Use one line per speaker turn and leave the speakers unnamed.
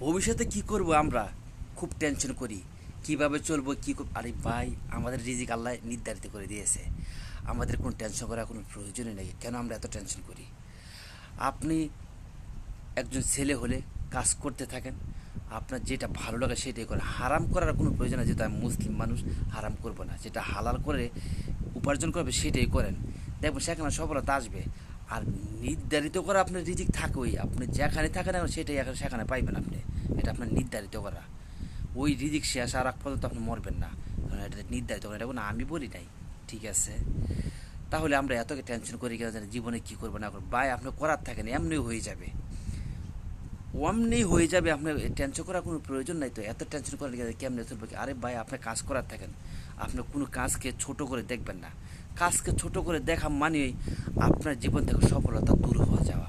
ভবিষ্যতে কি করব আমরা খুব টেনশন করি, কিভাবে চলবো কী করব। আরে ভাই, আমাদের রিজিক আল্লাহ নির্ধারিত করে দিয়েছে, আমাদের কোনো টেনশন করার কোনো প্রয়োজনই নেই। কেন আমরা এত টেনশন করি? আপনি একজন ছেলে হলে কাজ করতে থাকেন, আপনার যেটা ভালো লাগে সেটাই করেন, হারাম করার কোনো প্রয়োজন নেই। যেহেতু আমি মুসলিম মানুষ, হারাম করবো না, যেটা হালাল করে উপার্জন করবে সেটাই করেন, দেখবেন সেখানে সফলতা আসবে। আর নির্ধারিত করা আপনার রিজিক থাকবেই, আপনি যেখানে থাকেন এখন সেটাই এখন সেখানে পাইবেন আপনি, এটা আপনার নির্ধারিত করা। ওই রিজিক শেষ আর আগ পর্যন্ত আপনি মরবেন না, কারণ এটা নির্ধারিত করা, এটা কোনো আমি বলি নাই। ঠিক আছে, তাহলে আমরা এত টেনশন করি কেন জানি জীবনে কী করবো না করবো? ভাই আপনি করার থাকেন, এমনি হয়ে যাবে, অমনি হয়ে যাবে, আপনার টেনশন করার কোনো প্রয়োজন নাই। তো এত টেনশন করেন কেমনে চলবে? আরে ভাই, আপনার কাজ করার থাকেন, আপনি কোনো কাজকে ছোট করে দেখবেন না। কাজকে ছোট করে দেখা মানেই আপনার জীবন থেকে সফলতা দূর হয়ে যাওয়া।